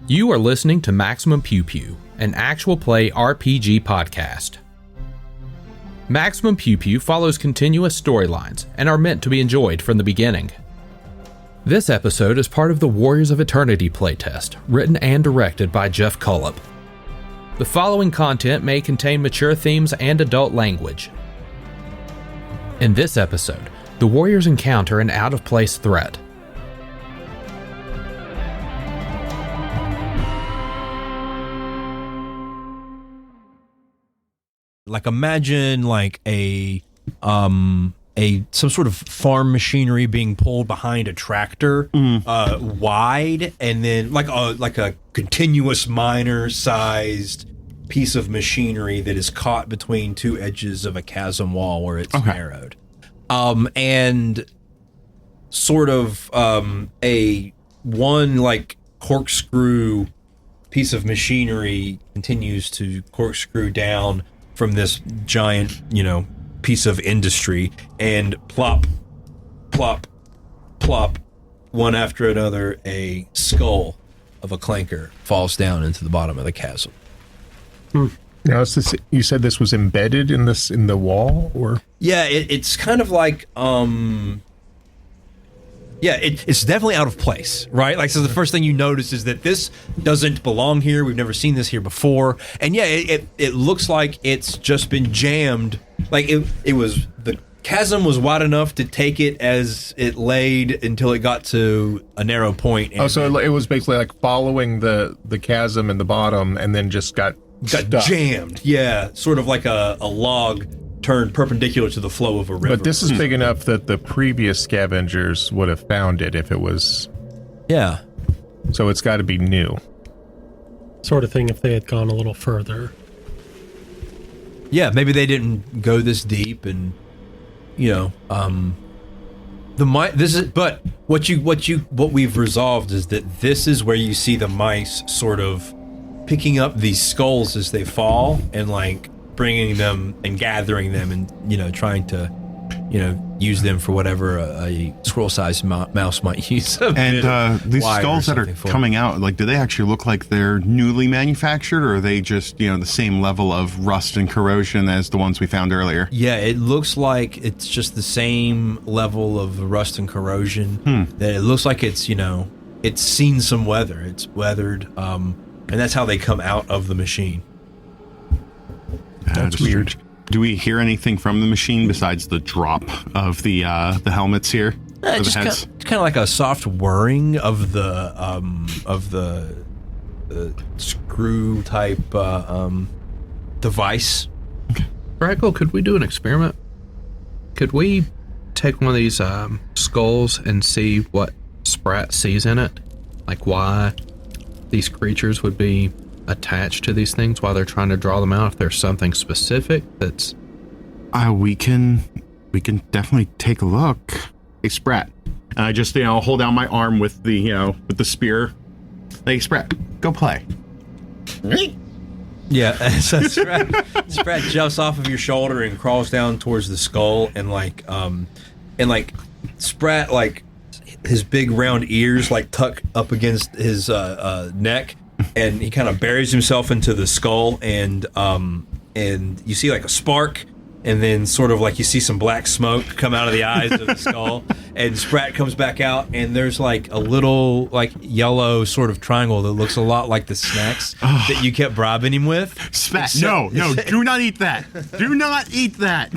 You are listening to Maximum Pew Pew, an actual play RPG podcast. Maximum Pew Pew follows continuous storylines and are meant to be enjoyed from the beginning. This episode is part of the Warriors of Eternity playtest, written and directed by Geoff Cullop. The following content may contain mature themes and adult language. In this episode, the Warriors encounter an out-of-place threat. Like imagine like a some sort of farm machinery being pulled behind a tractor, wide, and then like a continuous miner sized piece of machinery that is caught between two edges of a chasm wall where it's narrowed. And sort of a one like corkscrew piece of machinery continues to corkscrew down from this giant, piece of industry, and plop, plop, plop, one after another, a skull of a clanker falls down into the bottom of the chasm. Now, you said this was embedded in the wall, or? Yeah, it's kind of like, it's definitely out of place, right? Like, so the first thing you notice is that this doesn't belong here. We've never seen this here before. And yeah, it looks like it's just been jammed. Like the chasm was wide enough to take it as it laid until it got to a narrow point. And so it was basically like following the chasm in the bottom and then just got jammed. Yeah, sort of like a log turned perpendicular to the flow of a river. But this is big enough that the previous scavengers would have found it if it was... Yeah. So it's got to be new. Sort of thing if they had gone a little further. Yeah, maybe they didn't go this deep, and but what we've resolved is that this is where you see the mice sort of picking up these skulls as they fall and like bringing them and gathering them and trying to use them for whatever a scroll-sized mouse might use. And these skulls that are coming out, like, do they actually look like they're newly manufactured, or are they just the same level of rust and corrosion as the ones we found earlier? Yeah, it looks like it's just the same level of rust and corrosion. That it looks like it's it's seen some weather. It's weathered, and that's how they come out of the machine. That's weird. Do we hear anything from the machine besides the drop of the helmets here? It's kind of like a soft whirring of the screw type device. Thratgul, could we do an experiment? Could we take one of these skulls and see what Sprat sees in it? Like why these creatures would be attached to these things while they're trying to draw them out, if there's something specific that's... We can definitely take a look. Hey, Sprat. I just, hold down my arm with the, with the spear. Hey, Sprat, go play. Yeah, so Sprat jumps off of your shoulder and crawls down towards the skull, and Sprat, like, his big round ears, like, tuck up against his neck, and he kind of buries himself into the skull, and you see like a spark, and then sort of like you see some black smoke come out of the eyes of the skull, and Sprat comes back out, and there's like a little like yellow sort of triangle that looks a lot like the snacks that you kept bribing him with. Sprat, no, do not eat that. Do not eat that.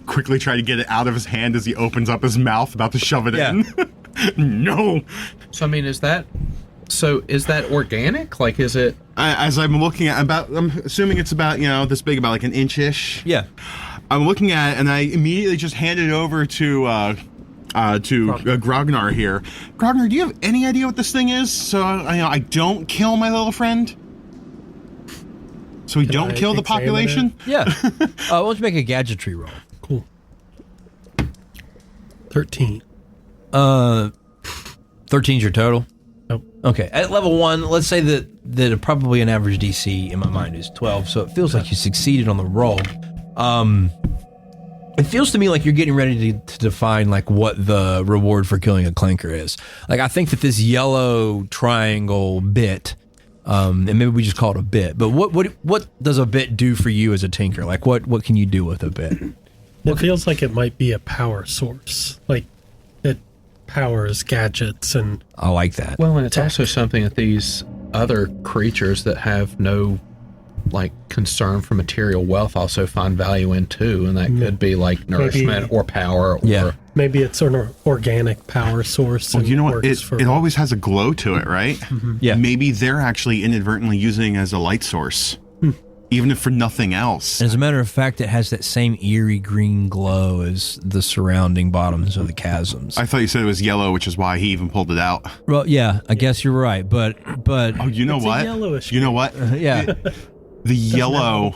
Quickly try to get it out of his hand as he opens up his mouth, about to shove it in. No. So I mean, is that organic? Like, is it? As I'm looking at, I'm assuming it's about this big, about like an inch-ish. Yeah. I'm looking at it, and I immediately just hand it over to Grognar here. Grognar, do you have any idea what this thing is? So I don't kill my little friend. So we don't kill the population. Yeah. Why don't you make a gadgetry roll? Cool. 13. 13's your total? Nope. Okay. At level 1, let's say that probably an average DC in my mind is 12, so it feels like you succeeded on the roll. It feels to me like you're getting ready to define like what the reward for killing a clanker is. Like I think that this yellow triangle bit, and maybe we just call it a bit. But what does a bit do for you as a tinker? Like what can you do with a bit? It feels like it might be a power source. Like it powers gadgets and. I like that. Well, and it's also something that these other creatures that have no like concern for material wealth also find value in too, and that could be like nourishment or power. Or maybe it's an organic power source. Well, you know what? It always has a glow to it, right? Mm-hmm. Yeah. Maybe they're actually inadvertently using it as a light source, even if for nothing else. As a matter of fact, it has that same eerie green glow as the surrounding bottoms of the chasms. I thought you said it was yellow, which is why he even pulled it out. Well, yeah, I guess you're right, but Oh, you know It's what? a yellowish You know what? yeah. The yellow,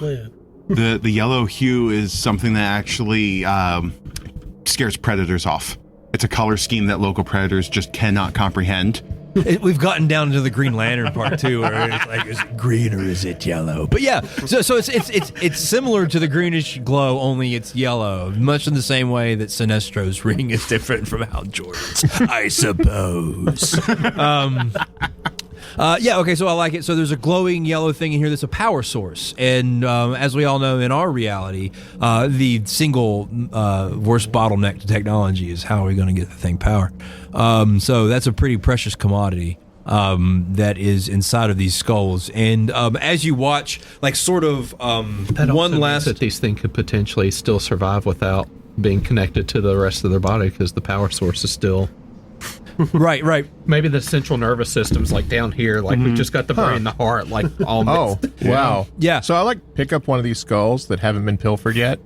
Yeah. the yellow hue is something that actually scares predators off. It's a color scheme that local predators just cannot comprehend. We've gotten down to the Green Lantern part too, where it's like, is it green or is it yellow? But yeah, so it's similar to the greenish glow, only it's yellow, much in the same way that Sinestro's ring is different from Hal Jordan's, I suppose. Yeah, okay, so I like it. So there's a glowing yellow thing in here that's a power source. And as we all know in our reality, the single worst bottleneck to technology is how are we going to get the thing power. So that's a pretty precious commodity that is inside of these skulls. And as you watch, like sort of that one last... that these things could potentially still survive without being connected to the rest of their body because the power source is still... Right. Maybe the central nervous system's like down here, like we've just got the brain, the heart, like all mixed. Oh, wow. Yeah. So I like pick up one of these skulls that haven't been pilfered yet.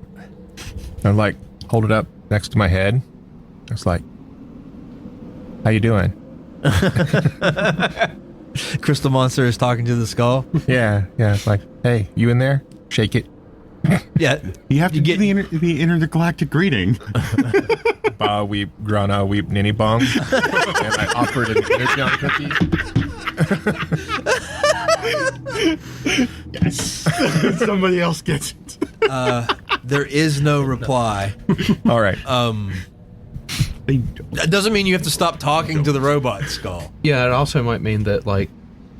And like hold it up next to my head. It's like, how you doing? Crystal Monster is talking to the skull. Yeah. It's like, hey, you in there? Shake it. Yeah. You have to get the intergalactic greeting. Ba weep, grana weep, ninny bong. And I offered an energon cookie. Yes. Somebody else gets it. There is no reply. All right. That doesn't mean you have to stop talking to the robot skull. Yeah, it also might mean that like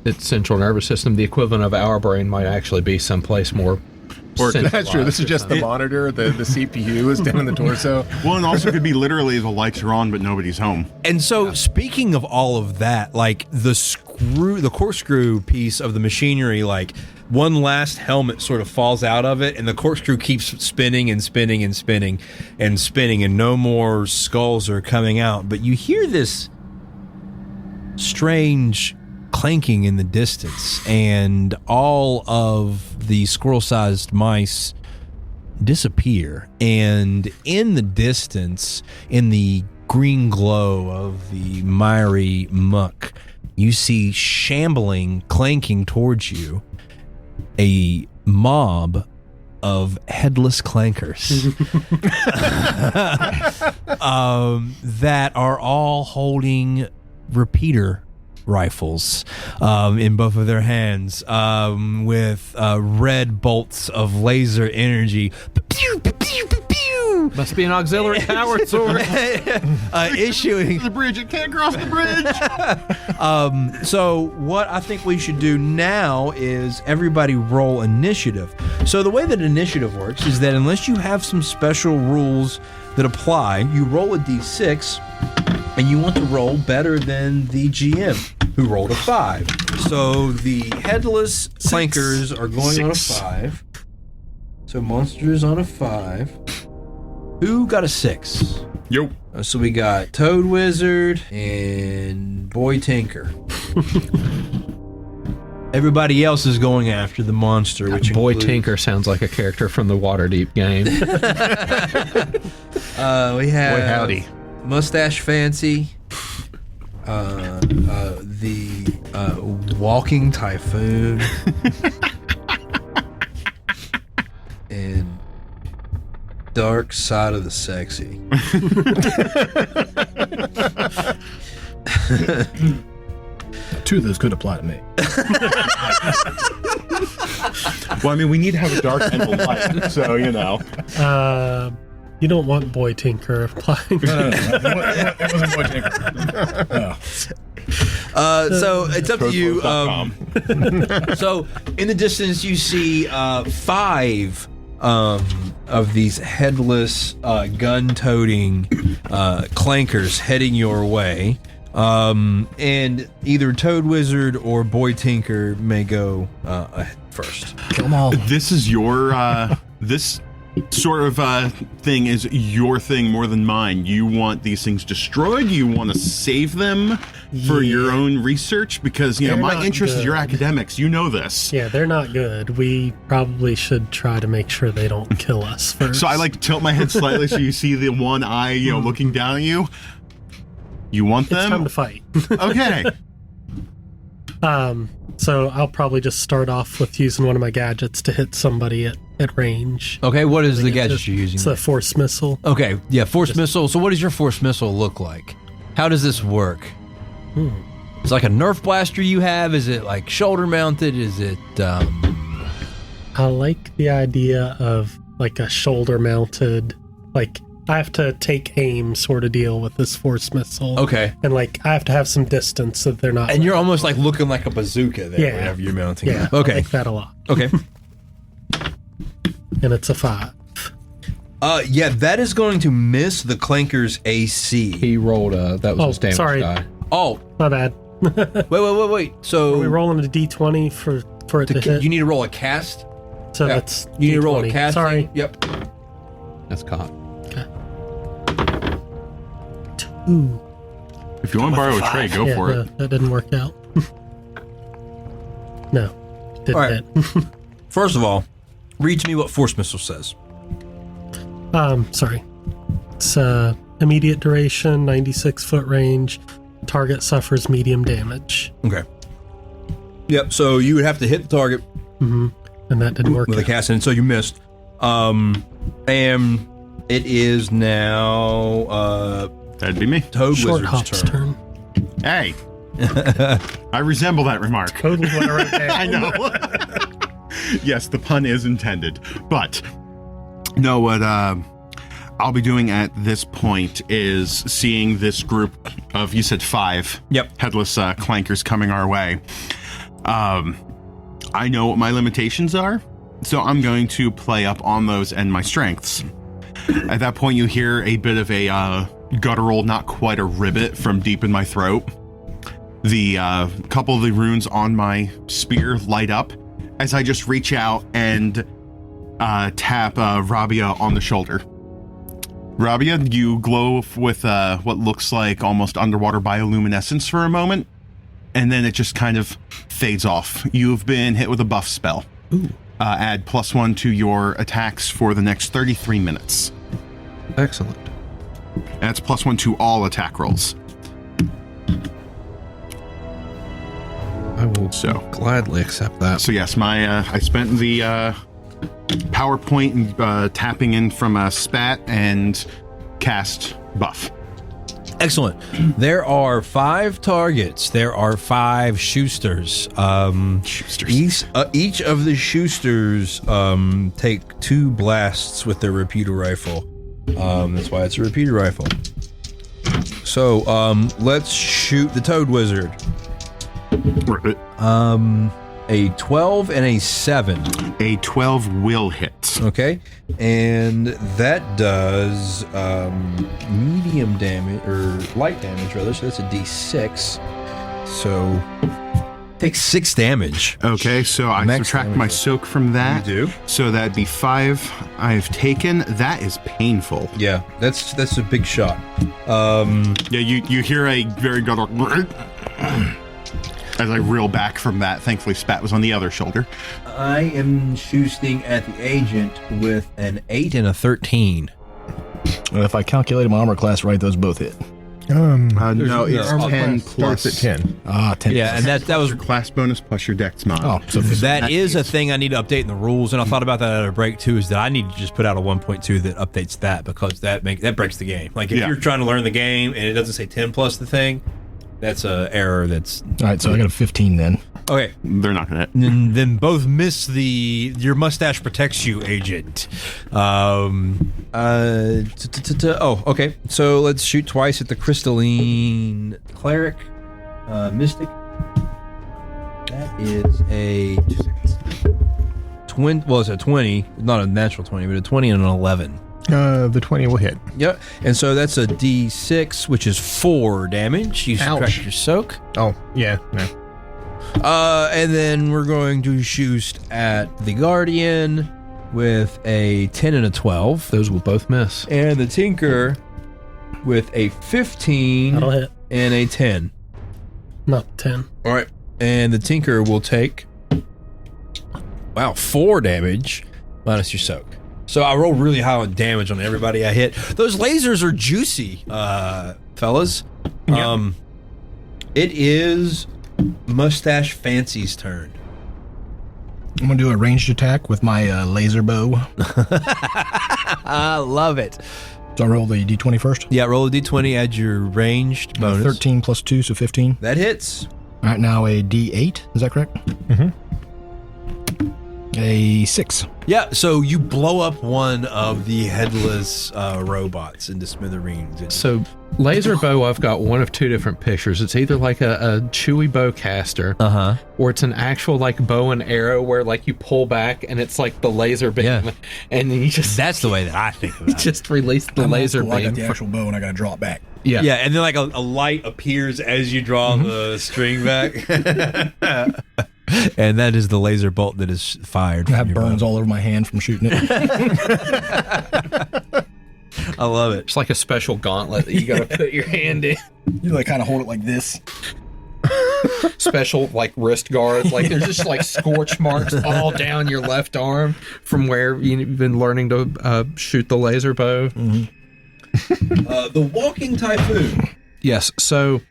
its central nervous system, the equivalent of our brain, might actually be someplace more. That's true. This is just the monitor. The CPU is down in the torso. Well, and also could be literally the lights are on, but nobody's home. And so, speaking of all of that, like the corkscrew piece of the machinery, like one last helmet sort of falls out of it, and the corkscrew keeps spinning and spinning and spinning and spinning, and no more skulls are coming out. But you hear this strange clanking in the distance, and all of the squirrel-sized mice disappear. And in the distance, in the green glow of the miry muck, you see shambling, clanking towards you, a mob of headless clankers that are all holding repeater rifles in both of their hands with red bolts of laser energy. Pew, pew, pew, pew, pew. Must be an auxiliary powered sword. Issuing The bridge, it can't cross the bridge. So what I think we should do now is everybody roll initiative. So the way that initiative works is that unless you have some special rules that apply, you roll a d6 and you want to roll better than the GM who rolled a 5. So the headless clankers are going on a 5. So monsters on a 5. Who got a 6? Yo. So we got Toad Wizard and Boy Tinker. Everybody else is going after the monster, which Boy includes... Tinker sounds like a character from the Waterdeep game. We have Boy howdy. Mustache Fancy, the Walking Typhoon, and Dark Side of the Sexy. Two of those could apply to me. Well, I mean, we need to have a dark and a light, so, you know. You don't want Boy Tinker applying. No. It wasn't Boy Tinker. So it's up to you. So in the distance, you see 5 of these headless, gun-toting clankers heading your way. And either Toad Wizard or Boy Tinker may go first. Kill them all. This is your this sort of thing is your thing more than mine. You want these things destroyed? You want to save them for your own research? Because, you know, my interest is your academics. You know this. Yeah, they're not good. We probably should try to make sure they don't kill us first. So I like tilt my head slightly so you see the one eye, you know, looking down at you. You want them? It's time to fight. Okay. So I'll probably just start off with using one of my gadgets to hit somebody at range. Okay, what is the gadget you're using? It's a force missile. Okay, yeah, force missile. So what does your force missile look like? How does this work? It's like a Nerf blaster you have? Is it like shoulder mounted? Is it I like the idea of like a shoulder mounted, like I have to take aim sort of deal with this force missile. Okay. And like I have to have some distance so they're not. And you're almost like looking like a bazooka there whenever you're mounting it. Okay. I like that a lot. Okay. And it's a 5. Yeah, that is going to miss the Clanker's AC. He rolled that was his damage die. Oh, my bad. Wait. So are we rolling a d20 for it to hit? You need to roll a cast. So that's you need to roll a D20. cast. Sorry. Yep. That's caught. Okay. 2. If you want to borrow a tray, go for it. That didn't work out. No, didn't All right. hit. First of all, read to me what force missile says. Sorry. It's immediate duration, 96-foot range. Target suffers medium damage. Okay. Yep. So you would have to hit the target. Mm-hmm. And that didn't work with a cast, and so you missed. And it is now that'd be me. Toad Short Wizard's Hop's turn. Hey. I resemble that remark. Totally went right there. I know. Yes, the pun is intended. But no, what I'll be doing at this point is seeing this group of, you said 5 headless clankers coming our way. I know what my limitations are, so I'm going to play up on those and my strengths. At that point, you hear a bit of a guttural, not quite a ribbit from deep in my throat. The couple of the runes on my spear light up as I just reach out and tap Rabia on the shoulder. Rabia, you glow with what looks like almost underwater bioluminescence for a moment, and then it just kind of fades off. You've been hit with a buff spell. Ooh. Add +1 to your attacks for the next 33 minutes. Excellent. That's +1 to all attack rolls. I will gladly accept that. So yes, my I spent the PowerPoint tapping in from a spat and cast buff. Excellent. There are 5 targets. There are 5 shoosters. Each of the shoosters take 2 blasts with their repeater rifle. That's why it's a repeater rifle. So let's shoot the Toad Wizard. A 12 and a 7. A 12 will hit. Okay. And that does medium damage, or light damage rather, so that's a d6. So takes 6 damage. Okay, so I subtract my soak from that. You do. So that'd be 5 I've taken. That is painful. Yeah, that's a big shot. Yeah, you hear a very guttural as I reel back from that. Thankfully, Spat was on the other shoulder. I am shooting at the agent with an 8 and a 13. And if I calculated my armor class right, those both hit. No, it's 10 Starts plus. at 10. 10. Yeah, and that was Your class bonus plus your dex mod. Oh, so that is a thing I need to update in the rules, and I thought about that at a break too. Is that I need to just put out a 1.2 that updates that, because that breaks the game. Like if you're trying to learn the game and it doesn't say 10 plus the thing, That's an error. That's All right, so I got a 15 then. okay. They're not gonna hit. Then both miss your mustache protects you, agent. Oh, okay. So let's shoot twice at the crystalline cleric, mystic. That is a twin. Well, it's a 20, not a natural 20, but a 20 and an 11. The 20 will hit. Yep. And so that's a D6, which is 4 damage. You subtract your soak. Oh, yeah. No. And then we're going to shoot at the Guardian with a 10 and a 12. Those will both miss. And the Tinker with a 15 That'll hit. and a 10. Not 10. All right. And the Tinker will take, 4 damage minus your soak. So I roll really high on damage on everybody I hit. Those lasers are juicy, fellas. Yep. It is Mustache Fancy's turn. I'm going to do a ranged attack with my laser bow. I love it. So I roll the d20 first. Yeah, roll a d20, add your ranged bonus. 13 plus 2, so 15. That hits. All right, now a d8. Is that correct? Mm-hmm. A 6. Yeah, so you blow up one of the headless robots into smithereens. So laser bow, I've got one of two different pictures. It's either like a chewy bowcaster, or it's an actual like bow and arrow where like you pull back and it's like the laser beam, and then you just That's the way that I think about it. just release the laser I got beam. the actual bow and I got to draw it back. Yeah. Yeah, and then like a light appears as you draw the string back. And that is the laser bolt that is fired. I have burns all over my hand from shooting it. I love it. It's like a special gauntlet that you got to put your hand in. You like kind of hold it like this. Special like wrist guards. Like there's just like scorch marks all down your left arm from where you've been learning to shoot the laser bow. The walking typhoon. Yes. So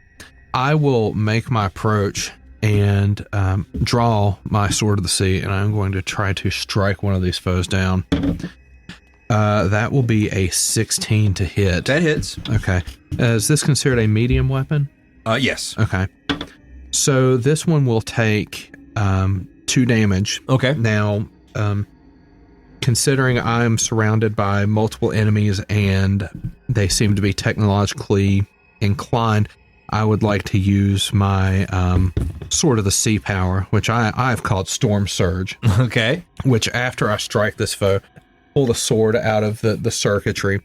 I will make my approach and draw my sword of the sea, and I'm going to try to strike one of these foes down. That will be a 16 to hit. That hits. Okay. Is this considered a medium weapon? Yes. Okay. So this one will take 2 damage. Okay. Now, considering I'm surrounded by multiple enemies and they seem to be technologically inclined, I would like to use my Sword of the Sea power, which I've called Storm Surge. Okay. Which after I strike this foe, pull the sword out of the circuitry,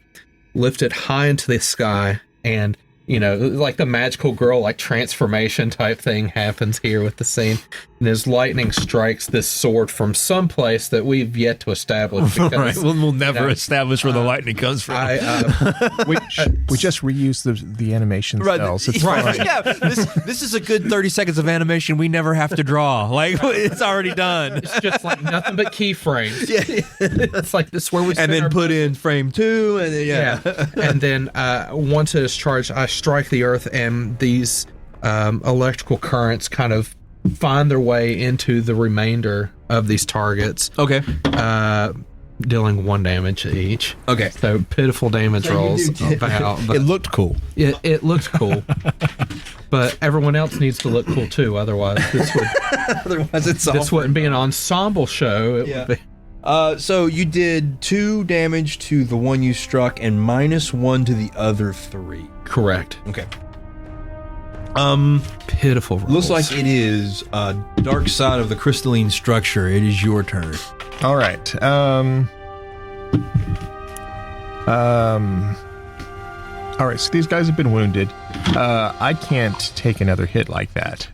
lift it high into the sky, and, you know, like the magical girl, like transformation type thing happens here with the scene. And as lightning strikes this sword from some place that we've yet to establish. Because, right. We'll never establish where the lightning comes from. We just reuse the animation cells. It's fine. Yeah, this is a good 30 seconds of animation we never have to draw. Like, it's already done. It's just like nothing but keyframes. Yeah. It's like this is where we and then put in frame 2, and then, and then once it is charged, I strike the earth, and these electrical currents kind of find their way into the remainder of these targets. Okay. Dealing 1 damage each. Okay. So pitiful damage rolls about. It looked cool. It looked cool. But everyone else needs to look cool too. Otherwise, this wouldn't be an ensemble show. It would be. So you did 2 damage to the one you struck and -1 to the other 3. Correct. Okay. Pitiful rolls. Looks like it is dark side of the crystalline structure. It is your turn. All right. All right. So these guys have been wounded. I can't take another hit like that.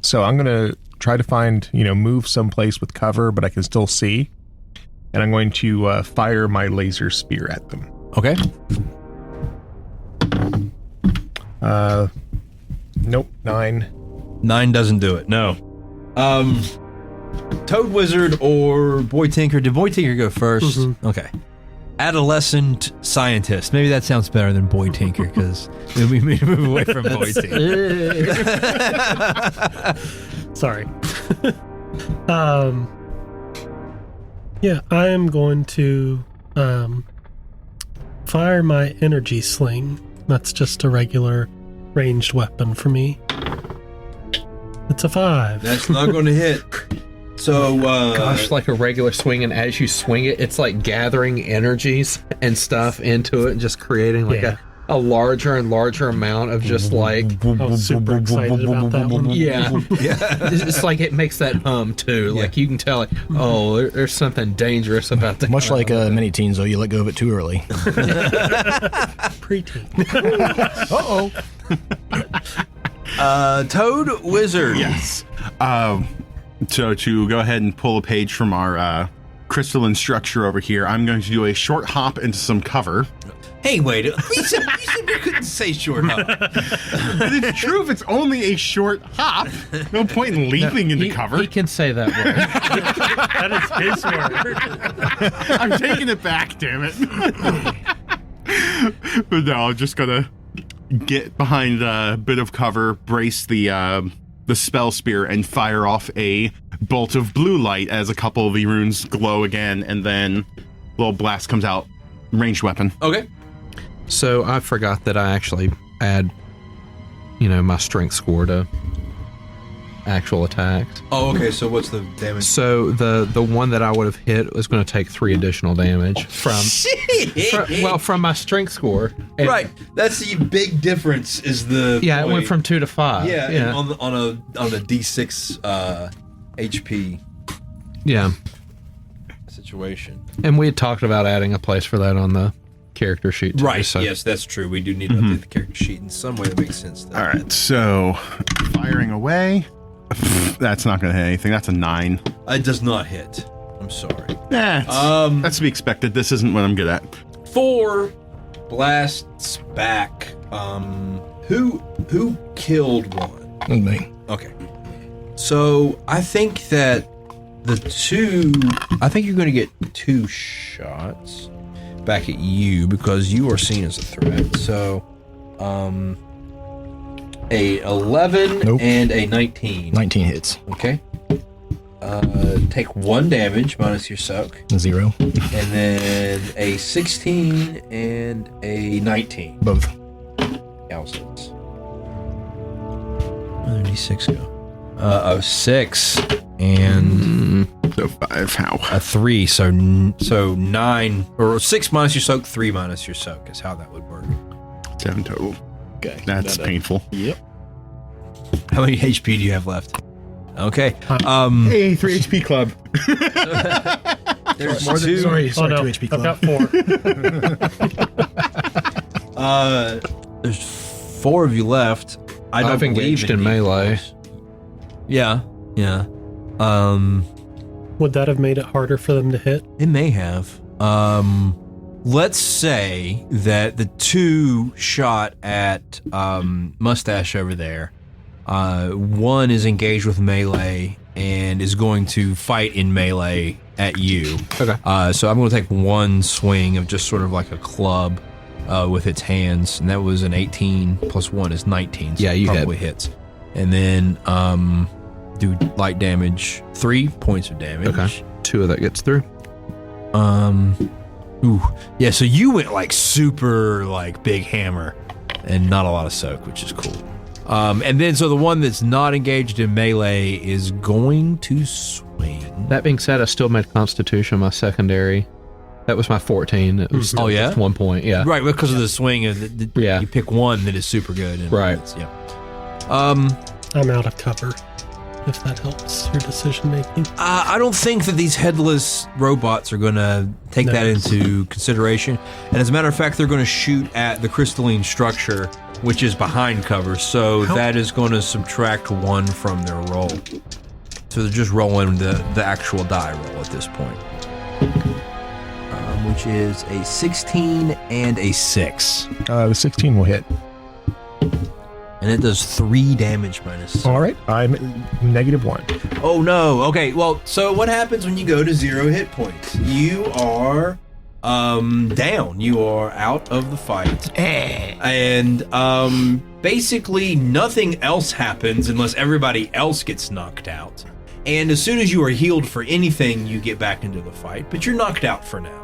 So I'm going to try to find, move someplace with cover, but I can still see. And I'm going to fire my laser spear at them. Okay. Nope. 9. 9 doesn't do it. No. Toad Wizard or Boy Tinker? Did Boy Tinker go first? Mm-hmm. Okay. Adolescent Scientist. Maybe that sounds better than Boy Tinker, because we move away from Boy Tinker. Sorry. Yeah, I am going to fire my energy sling. That's just a regular ranged weapon for me. It's a 5. That's not going to hit. So, Gosh, like a regular swing, and as you swing it, it's like gathering energies and stuff into it and just creating like a larger and larger amount of just like... I'm super excited about that one. Yeah. It's like it makes that hum too. Like you can tell, like, oh, there's something dangerous about that. Much like many teens, though, you let go of it too early. Preteen. Toad Wizard. Yes. So to go ahead and pull a page from our crystalline structure over here, I'm going to do a short hop into some cover. Hey, wait. You said we couldn't say short hop. But it's true if it's only a short hop. No point in leaping into cover. He can say that word. That is his word. I'm taking it back, damn it. But no, I'm just gonna get behind a bit of cover, brace the spell spear, and fire off a bolt of blue light as a couple of the runes glow again, and then a little blast comes out. Ranged weapon. Okay. So I forgot that I actually add, my strength score to actual attacks. Oh, okay. So what's the damage? So the one that I would have hit was going to take 3 additional damage from my strength score. And right. That's the big difference. Is the it went from 2 to 5. Yeah. On a D6 HP. Yeah. Situation. And we had talked about adding a place for that on the character sheet too, right. So. Yes, that's true. We do need to update the character sheet in some way that makes sense. All right. So firing away. That's not going to hit anything. That's a 9. It does not hit. I'm sorry. That's to be expected. This isn't what I'm good at. 4 blasts back. Who killed one? Me. Okay. So I think that I think you're going to get 2 shots back at you because you are seen as a threat. So, a 11 and a 19. 19 hits. Okay. Take 1 damage minus your soak. 0. And then a 16 and a 19. Both. Yowzers. Where did D6 go? 6 and So 5. How? a 3. So 9 or 6 minus your soak, 3 minus your soak is how that would work. 7 total. Okay. That's painful. Yep. How many HP do you have left? Okay. Hey, 3 HP club. There's More than, 2. sorry, 2 no, HP I've got 4. There's 4 of you left. I've engaged in melee. Yeah. Would that have made it harder for them to hit? It may have. Let's say that the 2 shot at Mustache over there. 1 is engaged with melee and is going to fight in melee at you. Okay. So I'm going to take 1 swing of just sort of like a club with its hands, and that was an 18 plus 1 is 19. So you probably hits. And then do light damage, 3 points of damage. Okay. 2 of that gets through. Yeah, so you went like super like big hammer and not a lot of soak, which is cool. And then so the one that's not engaged in melee is going to swing. That being said, I still made Constitution my secondary. That was my 14. It was still just 1 point. Yeah. Right, because of the swing. Yeah. You pick one that is super good. And right. I'm out of cover, if that helps your decision making. I don't think that these headless robots are going to take that into consideration. And as a matter of fact, they're going to shoot at the crystalline structure, which is behind cover. So that is going to subtract 1 from their roll. So they're just rolling the actual die roll at this point. Which is a 16 and a 6. The 16 will hit. And it does 3 damage minus. All right. I'm -1. Oh no. Okay. Well, so what happens when you go to 0 hit points? You are down. You are out of the fight. And basically nothing else happens unless everybody else gets knocked out. And as soon as you are healed for anything, you get back into the fight. But you're knocked out for now.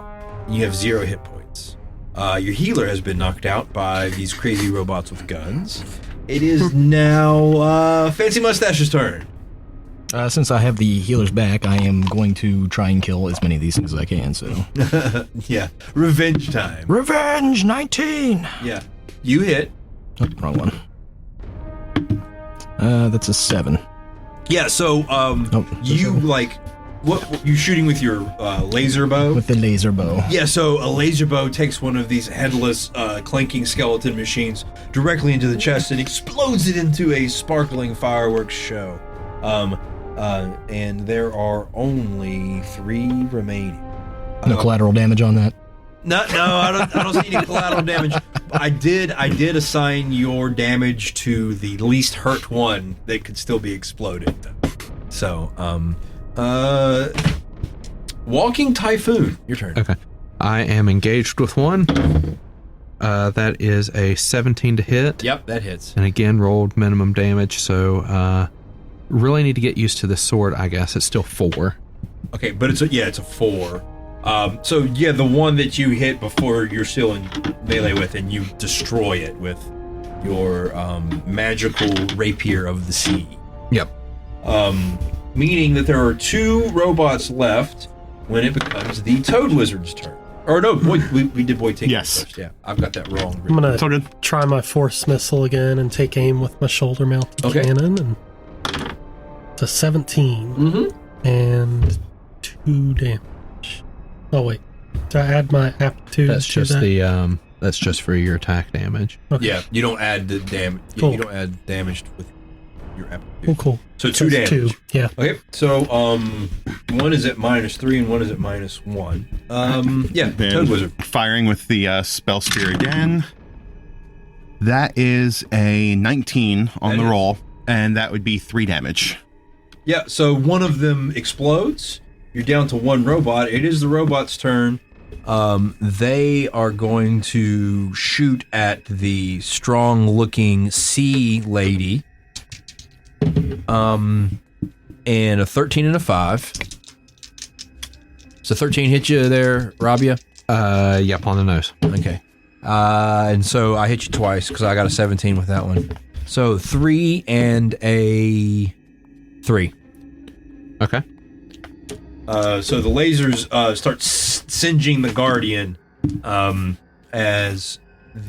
You have 0 hit points. Your healer has been knocked out by these crazy robots with guns. It is now Fancy Mustache's turn. Since I have the healer's back, I am going to try and kill as many of these things as I can, so... Yeah, revenge time. Revenge, 19! Yeah, you hit. Oh, wrong one. That's a 7. Yeah, so, you, what you shooting with your laser bow? With the laser bow. Yeah, so a laser bow takes one of these headless, clanking skeleton machines directly into the chest and explodes it into a sparkling fireworks show. And there are only 3 remaining. No collateral damage on that? No, I don't see any collateral damage. I did assign your damage to the least hurt one that could still be exploded. So, Walking Typhoon, your turn. Okay. I am engaged with one. That is a 17 to hit. Yep, that hits. And again, rolled minimum damage, so really need to get used to this sword, I guess. It's still 4. Okay, but it's a 4. So yeah, the one that you hit before you're still in melee with, and you destroy it with your magical rapier of the sea. Yep. Meaning that there are 2 robots left when it becomes the Toad Wizard's turn. Or no, we did Boy Tinker first. Yeah, I've got that wrong. I'm gonna try my force missile again and take aim with my shoulder-mounted cannon, and it's a 17 and 2 damage. Oh wait, did I add my aptitude? That's just that's just for your attack damage. Okay. Yeah, you don't add the damage. Cool. You don't add damage with your aptitude. Oh, cool. So 2 damage. 2, yeah. Okay, so one is at -3 and one is at -1. Yeah, Toad Wizard. Firing with the spell spear again. That is a 19 on the roll, and that would be 3 damage. Yeah, so one of them explodes. You're down to 1 robot. It is the robot's turn. They are going to shoot at the strong-looking sea lady. And a 13 and a 5. So 13 hit you there, Rabia? Yep, on the nose. Okay. And so I hit you twice because I got a 17 with that one. So 3 and a 3. Okay. So the lasers start singeing the Guardian as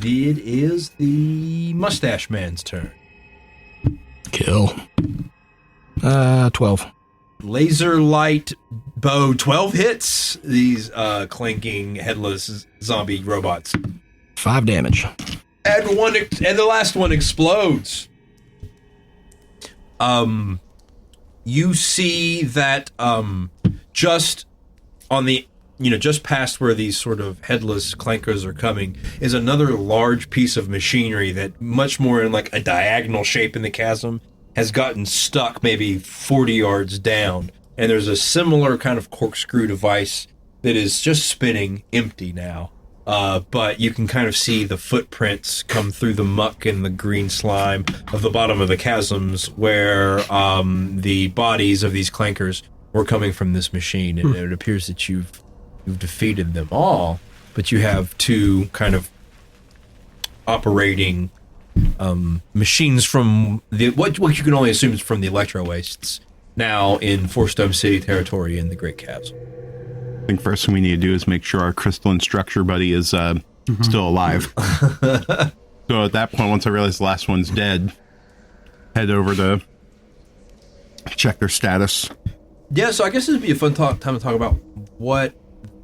it is the Mustache Man's turn. Kill. 12. Laser light bow 12 hits these clanking headless zombie robots. 5 damage. And the last one explodes. You see that just on the just past where these sort of headless clankers are coming is another large piece of machinery that much more in like a diagonal shape in the chasm has gotten stuck maybe 40 yards down, and there's a similar kind of corkscrew device that is just spinning empty now. But you can kind of see the footprints come through the muck and the green slime of the bottom of the chasms where the bodies of these clankers were coming from this machine, and it appears that you've defeated them all, but you have 2 kind of operating machines from the what you can only assume is from the electro wastes now in Force Dome City territory in the Great Chasm. I think first thing we need to do is make sure our crystalline structure buddy is still alive. So at that point, once I realize the last one's dead, head over to check their status. Yeah, so I guess this would be a fun time to talk about what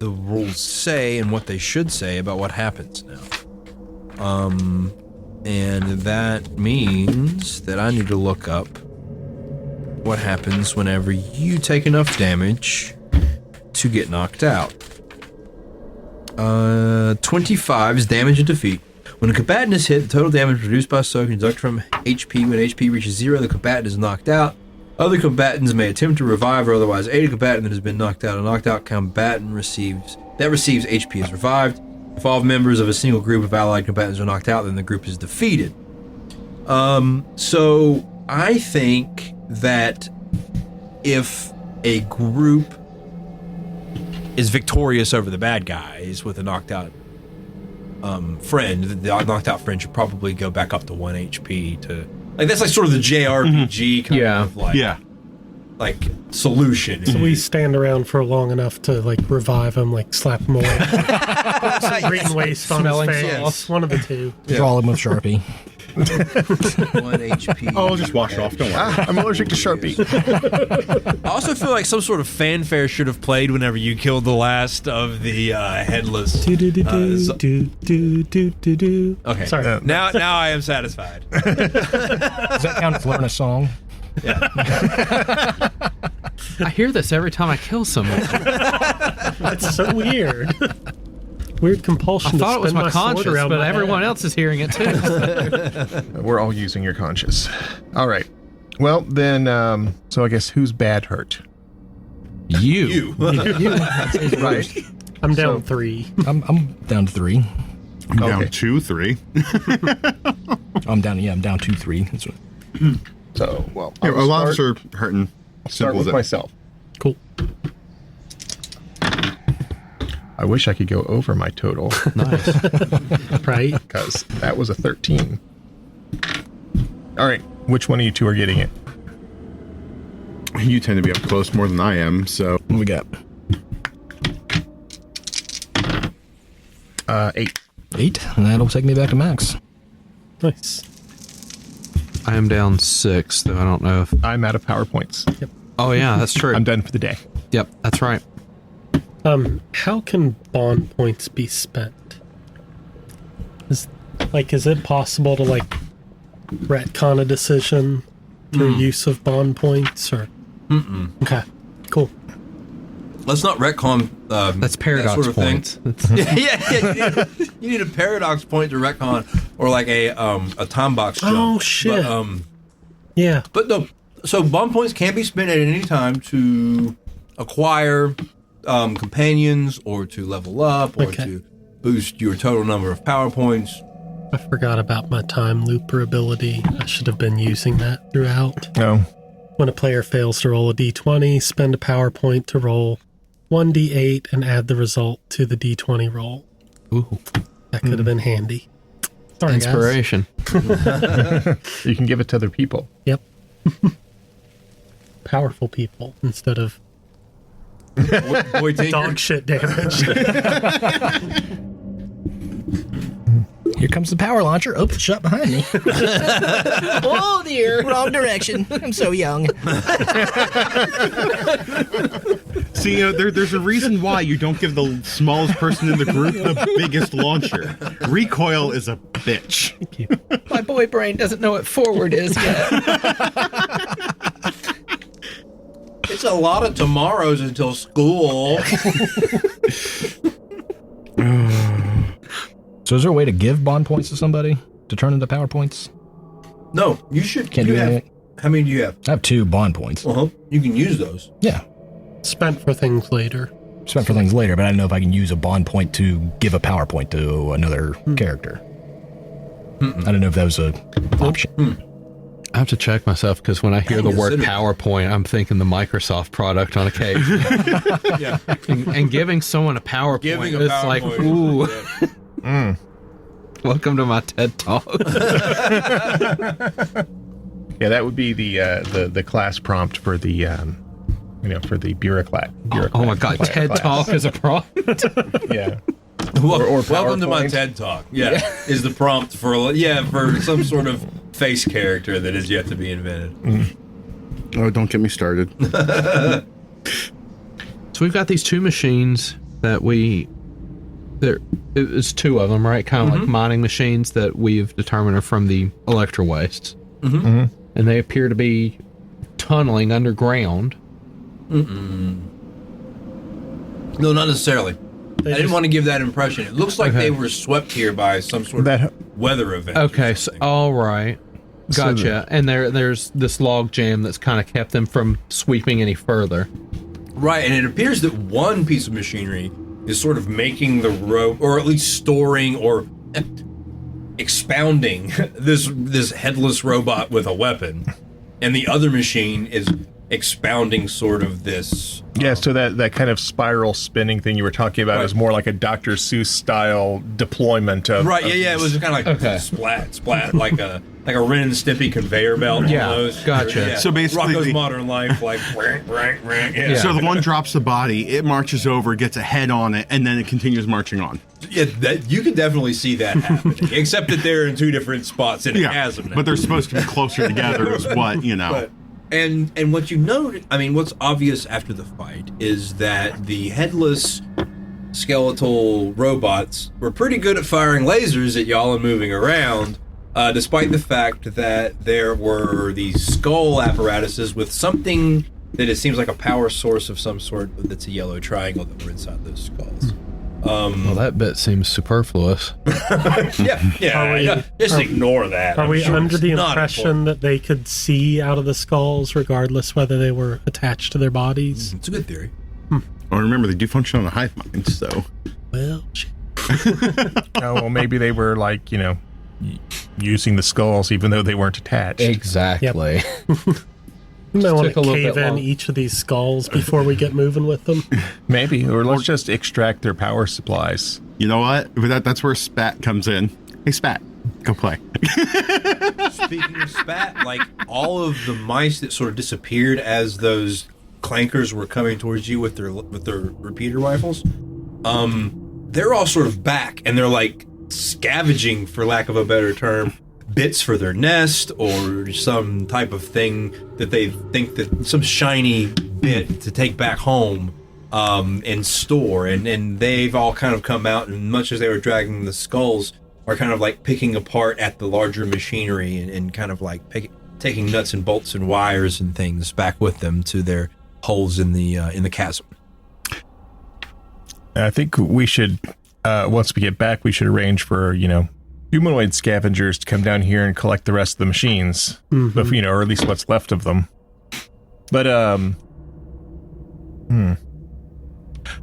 the rules say and what they should say about what happens now. And that means that I need to look up what happens whenever you take enough damage to get knocked out. 25 is damage and defeat. When a combatant is hit, the total damage produced by soak is deducted from HP. When HP reaches 0, the combatant is knocked out. Other combatants may attempt to revive or otherwise aid a combatant that has been knocked out. A knocked out combatant receives HP is revived. If all members of a single group of allied combatants are knocked out, then the group is defeated. So I think that if a group is victorious over the bad guys with a knocked out friend, the knocked out friend, should probably go back up to 1 HP to like that's like sort of the JRPG kind of like solution. So we stand around for long enough to like revive him, like slap him away. Some green waste on his face. Sauce. One of the two. Draw him with Sharpie. 1 HP. Oh, I'll just wash it off. Don't worry. I'm allergic to Sharpie. I also feel like some sort of fanfare should have played whenever you killed the last of the headless. Do. Okay, Sorry. Now I am satisfied. Does that count as learn a song? I hear this every time I kill someone. That's so weird. Weird compulsion. I thought it was my sword conscience, around but my everyone head. else is hearing it too. We're all using your conscience. All right. Well, then, so I guess who's bad hurt? You. Right. I'm down 3. I'm down to 3. I'm down Okay. 2, 3. I'm down 2-3. That's what. So, well, Yeah, I'll a lot of us start, are hurting. start Simple with as that. myself. Cool. I wish I could go over my total Right? because that was a 13. All right. Which one of you two are getting it? You tend to be up close more than I am, so What we got? 8. 8, and that'll take me back to max. Nice. I am down 6, though I don't know if. I'm out of PowerPoints. Oh, yeah, that's true. I'm done for the day. Yep, that's right. How can bond points be spent? Is it possible to like retcon a decision through use of bond points or? Okay, cool. Let's not retcon. That's paradox that sort of points. yeah. You need a paradox point to retcon, or like a time box jump. Oh, shit. But, Yeah. But no, so bond points can be spent at any time to acquire companions, or to level up, or Okay. to boost your total number of power points. I forgot about my time looper ability. I should have been using that throughout. No. When a player fails to roll a d20, spend a power point to roll 1d8 and add the result to the d20 roll. Ooh, That could have been handy. Sorry, guys. inspiration. You can give it to other people. Yep. Powerful people instead of Boy, dog shit damage. Here comes the power launcher. Oh, it's shut behind me. Oh dear. Wrong direction. I'm so young. see, there's a reason why you don't give the smallest person in the group the biggest launcher. Recoil is a bitch. My boy brain doesn't know what forward is yet. It's a lot of tomorrows until school. So is there a way to give bond points to somebody to turn into power points? No, you should. Can't you do have, anything? How many do you have? I have 2 bond points. You can use those. Yeah. Spent for things later. Spent for things later, but I don't know if I can use a bond point to give a power point to another character. I don't know if that was a option. I have to check myself because when I hear the word consider it. PowerPoint, I'm thinking the Microsoft product on occasion. Yeah. and giving someone a PowerPoint, Giving a it's like, PowerPoint. ooh. Welcome to my TED Talk. Yeah, that would be the class prompt for the for the bureaucrat. Oh my God, TED class. Talk is a prompt. Yeah. Or PowerPoint. welcome to my TED Talk. Yeah, is the prompt for some sort of face character that is yet to be invented. Oh, don't get me started. So we've got these 2 machines that it's 2 of them, right? Kind of like mining machines that we've determined are from the electro wastes. And they appear to be tunneling underground. No, not necessarily. I didn't want to give that impression. It looks like Okay. they were swept here by some sort That- of weather event. Okay, or so, something. all right. So Gotcha. And there's this log jam that's kind of kept them from sweeping any further. Right, and it appears that one piece of machinery is sort of making the rope, or at least storing or expounding this headless robot with a weapon, and the other machine is expounding sort of this. Yeah, so that kind of spiral spinning thing you were talking about is more like a Dr. Seuss style deployment of. Right, yeah, it was kind of like splat, like a Ren and Stimpy conveyor belt. Yeah, almost. gotcha. Yeah. So basically, Rocko's Modern Life, like yeah. So the one drops the body, it marches over, gets a head on it, and then it continues marching on. Yeah, you can definitely see that happening. Except that they're in two different spots in a chasm now. But they're supposed to be closer together, is what And what you note, I mean, what's obvious after the fight is that the headless skeletal robots were pretty good at firing lasers at y'all and moving around, despite the fact that there were these skull apparatuses with something that it seems like a power source of some sort that's a yellow triangle that were inside those skulls. Well, that bit seems superfluous. Just ignore that. Are we under the Not impression that they could see out of the skulls regardless whether they were attached to their bodies? It's a good theory. Oh, remember, they do function on a hive mind, so. Well, shit. Oh, well, maybe they were like, using the skulls even though they weren't attached. Exactly. You might want took a to little cave bit in long. each of these skulls before we get moving with them. Maybe, or let's just extract their power supplies. You know what? That's where Spat comes in. Hey, Spat, go play. Speaking of Spat, like all of the mice that sort of disappeared as those clankers were coming towards you with their repeater rifles, they're all sort of back and they're like scavenging, for lack of a better term, bits for their nest or some type of thing that they think that some shiny bit to take back home and store, and they've all kind of come out, and much as they were dragging the skulls, are kind of like picking apart at the larger machinery and kind of like taking nuts and bolts and wires and things back with them to their holes in the chasm. I think we should, once we get back, we should arrange for, humanoid scavengers to come down here and collect the rest of the machines, but, or at least what's left of them. But,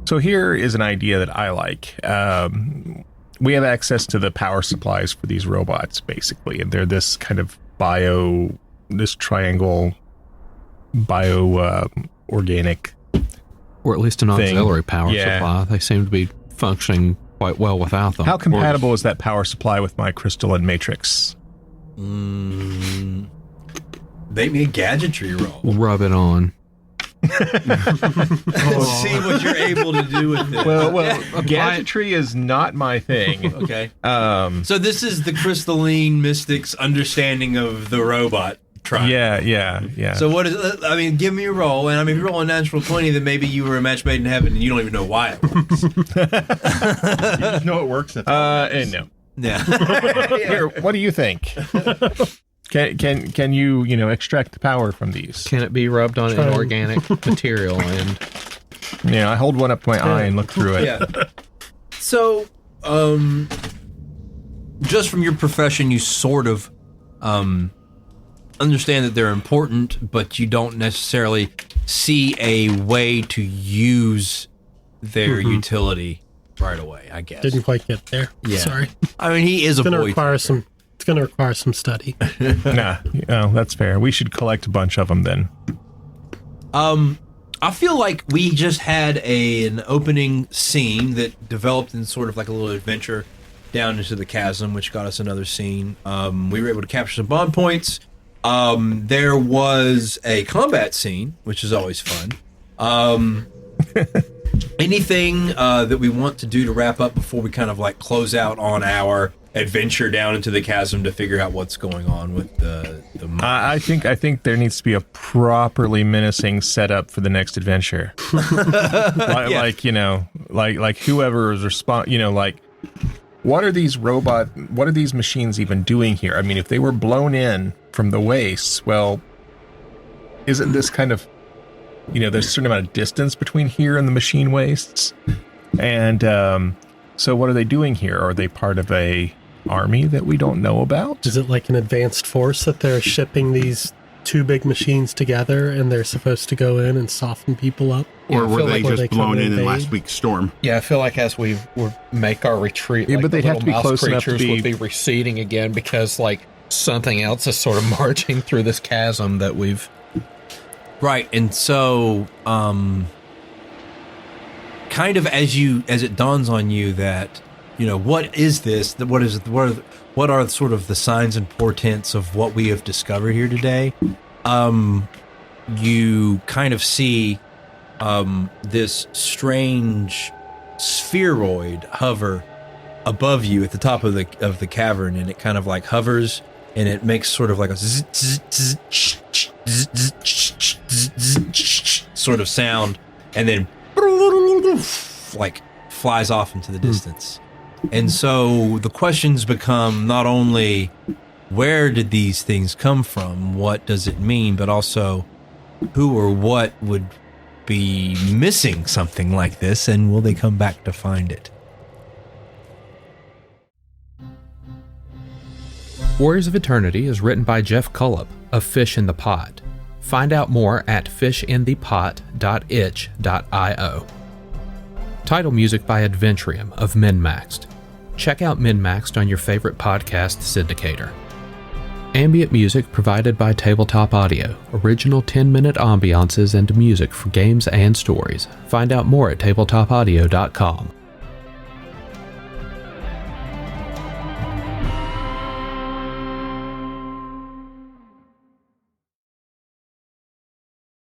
so here is an idea that I like. We have access to the power supplies for these robots, basically, and they're this kind of this triangle organic, Or at least an thing. auxiliary power Yeah. supply. They seem to be functioning quite well without them. How compatible is that power supply with my crystalline matrix? Make me a gadgetry roll. Rub it on. See what you're able to do with it. Well, gadgetry is not my thing. Okay. So this is the crystalline mystic's understanding of the robot tribe. Yeah. So what is? I mean, give me a roll, and if you roll a natural 20, then maybe you were a match made in heaven, and you don't even know why it works. You just know it works. No. Yeah. Here, what do you think? Can you extract the power from these? Can it be rubbed on inorganic material? And Yeah, I hold one up to my eye and look through it. Yeah. So, just from your profession, you sort of understand that they're important, but you don't necessarily see a way to use their utility right away, I guess. Didn't quite get there. Yeah. Sorry. I mean, he is a It's going to boy. require some study. Nah, that's fair. We should collect a bunch of them then. I feel like we just had an opening scene that developed in sort of like a little adventure down into the chasm, which got us another scene. We were able to capture some bond points. There was a combat scene, which is always fun. Anything that we want to do to wrap up before we kind of like close out on our adventure down into the chasm to figure out what's going on with the I think there needs to be a properly menacing setup for the next adventure. Like whoever is what are these machines even doing here? I mean, if they were blown in from the waste, well, isn't this kind of, there's a certain amount of distance between here and the machine wastes? And so what are they doing here? Are they part of a army that we don't know about? Is it like an advanced force that they're shipping these two big machines together and they're supposed to go in and soften people up? Or I were feel they like just blown in last week's storm? yeah, I feel like as we make our retreat, Yeah, like but the they'd have to little be mouse close enough to creatures be- would be receding again because like something else is sort of marching through this chasm that we've Right, and so, kind of as it dawns on you that, what is this? What are sort of the signs and portents of what we have discovered here today? You kind of see this strange spheroid hover above you at the top of the cavern, and it kind of like hovers, and it makes sort of like a sort of sound, and then like flies off into the distance. And so the questions become not only where did these things come from, what does it mean, but also who or what would be missing something like this, and will they come back to find it? Warriors of Eternity is written by Geoff Cullop of Fish in the Pot. Find out more at fishinthepot.itch.io. Title music by Adventrium of MNMaxed. Check out MNMaxed on your favorite podcast syndicator. Ambient music provided by Tabletop Audio. Original 10-minute ambiances and music for games and stories. Find out more at tabletopaudio.com.